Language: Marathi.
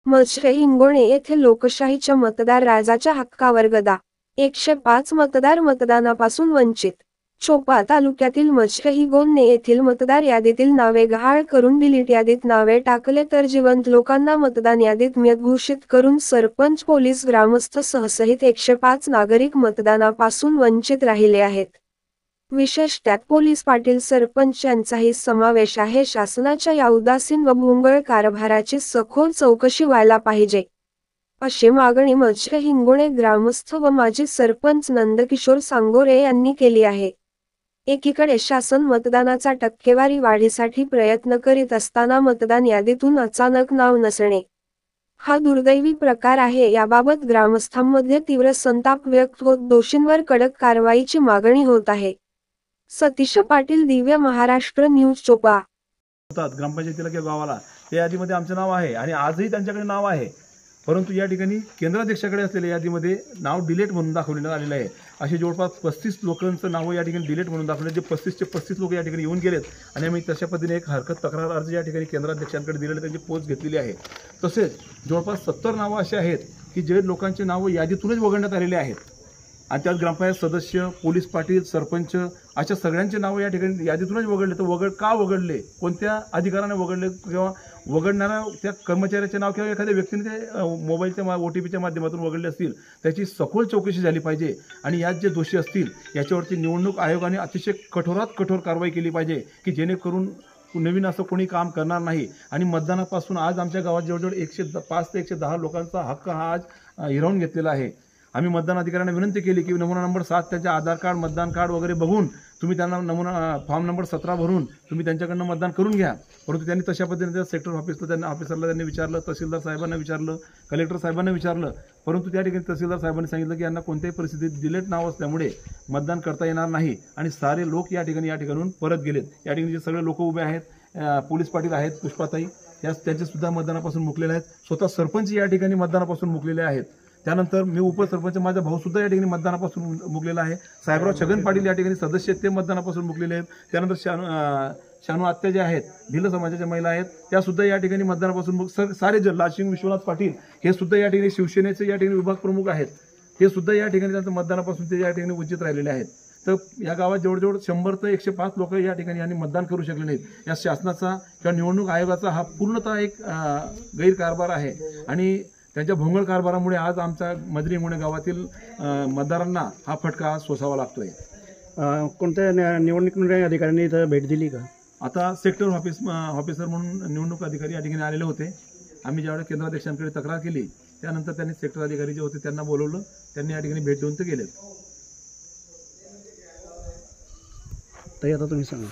मचरे हिंगोणे येथे लोकशाहीच्या मतदार राजाच्या हक्कावर गदा. 105 मतदार मतदानापासून वंचित. चोपा तालुक्यातील मचरे हिंगोणे येथील मतदार यादीतील नावे गहाळ करून डिलीट यादीत नावे टाकले तर जिवंत लोकांना मतदान यादीत मृत घोषित करून सरपंच, पोलीस, ग्रामस्थ सहित 105 नागरिक मतदानापासून वंचित राहिले आहेत. विशेषतः पोलीस, पाटील, सरपंच यांचाही समावेश आहे. शासनाच्या या उदासीन व भोंगळ कारभाराची सखोल चौकशी व्हायला पाहिजे, अशी मागणी मचरे हिंगोणे ग्रामस्थ व माजी सरपंच नंदकिशोर सांगोरे यांनी केली आहे. एकीकडे शासन मतदानाचा टक्केवारी वाढीसाठी प्रयत्न करीत असताना मतदान यादीतून अचानक नाव नसणे हा दुर्दैवी प्रकार आहे. याबाबत ग्रामस्थांमध्ये तीव्र संताप व्यक्त होत दोषींवर कडक कारवाईची मागणी होत आहे. सतीश पाटील, दिव्य महाराष्ट्र न्यूज, चोपा. ग्रामपंचायतीला किंवा गावाला त्या यादीमध्ये आमचं नाव आहे आणि आजही त्यांच्याकडे नाव आहे, परंतु या ठिकाणी केंद्राध्यक्षाकडे असलेल्या यादीमध्ये नाव डिलीट म्हणून दाखवण्यात आलेलं आहे. असे जवळपास 35 लोकांचं नाव या ठिकाणी डिलीट म्हणून दाखवले, जे 35चे 35 लोक या ठिकाणी येऊन गेलेत आणि आम्ही तशा पद्धतीने एक हरकत तक्रार अर्ज या ठिकाणी केंद्राध्यक्षांकडे दिलेले, त्यांची पोच घेतलेली आहे. तसेच जवळपास 70 नावं असे आहेत की जे लोकांचे नावं यादीतूनच वगळण्यात आलेले आहेत आणि त्यात ग्रामपंचायत सदस्य, पोलीस, पाटील, सरपंच अशा सगळ्यांचे नावं या ठिकाणी यादीतूनच वगळले. तर का वगळले, कोणत्या अधिकाराने वगळले किंवा वगळणाऱ्या त्या कर्मचाऱ्याचे नाव किंवा एखाद्या व्यक्तीने ते मोबाईलच्या OTPच्या माध्यमातून वगळले असतील त्याची सखोल चौकशी झाली पाहिजे आणि यात जे दोषी असतील याच्यावरती निवडणूक आयोगाने अतिशय कठोरात कठोर कारवाई केली पाहिजे की जेणेकरून नवीन असं कोणी काम करणार नाही. आणि मतदानापासून आज आमच्या गावात जवळजवळ 105 ते 110 लोकांचा हक्क हा आज हिरावून घेतलेला आहे. आम्ही मतदान अधिकाऱ्यांना विनंती केली की नमुना नंबर 7 त्यांच्या आधार कार्ड, मतदान कार्ड वगैरे बघून तुम्ही त्यांना नमुना फॉर्म नंबर 17 भरून तुम्ही त्यांच्याकडनं मतदान करून घ्या. परंतु त्यांनी तशा पद्धतीने त्या सेक्टर ऑफिसरला त्यांनी विचारलं, तहसीलदार साहेबांना विचारलं, कलेक्टर साहेबांना विचारलं, परंतु त्या ठिकाणी तहसीलदार साहेबांनी सांगितलं की यांना कोणत्याही परिस्थितीत डिलीट नाव असल्यामुळे मतदान करता येणार नाही आणि सारे लोक या ठिकाणून परत गेलेत. या ठिकाणी जे सगळे लोक उभे आहेत, पोलीस पाटील आहेत, पुष्पाताई, त्यांचे सुद्धा मतदानापासून मुकलेले आहेत. स्वतः सरपंच या ठिकाणी मतदानापासून मुकलेले आहेत. त्यानंतर मी उपसरपंच, माझा भाऊ सुद्धा या ठिकाणी मतदानापासून मुकलेला आहे. साहेबराव छगन पाटील या ठिकाणी सदस्य आहेत, ते मतदानापासून मुकलेले आहेत. त्यानंतर शानू आत्या ज्या आहेत, भिल्ल समाजाच्या महिला आहेत, त्या सुद्धा या ठिकाणी मतदानापासून सारे लालसिंग विश्वनाथ पाटील हे सुद्धा या ठिकाणी शिवसेनेचे या ठिकाणी विभाग प्रमुख आहेत, हे सुद्धा या ठिकाणी त्यांचं मतदानापासून ते या ठिकाणी वंचित राहिलेले आहेत. तर या गावात जवळजवळ 100 ते 105 लोक या ठिकाणी यांनी मतदान करू शकले नाहीत. या शासनाचा किंवा निवडणूक आयोगाचा हा पूर्णतः एक गैरकारभार आहे आणि त्यांच्या भोंगळ कारभारामुळे आज आमच्या मजरी हिंगोणे गावातील मतदारांना हा फटका सोसावा लागतोय. कोणत्या निवडणूक अधिकाऱ्यांनी इथं भेट दिली का? आता सेक्टर ऑफिसर म्हणून निवडणूक अधिकारी या ठिकाणी आलेले होते. आम्ही ज्यावेळेस केंद्राध्यक्षांकडे तक्रार केली त्यानंतर त्यांनी सेक्टर अधिकारी जे होते त्यांना बोलवलं, त्यांनी या ठिकाणी भेट देऊन ते गेलेत. ताई, आता तुम्ही सांगा.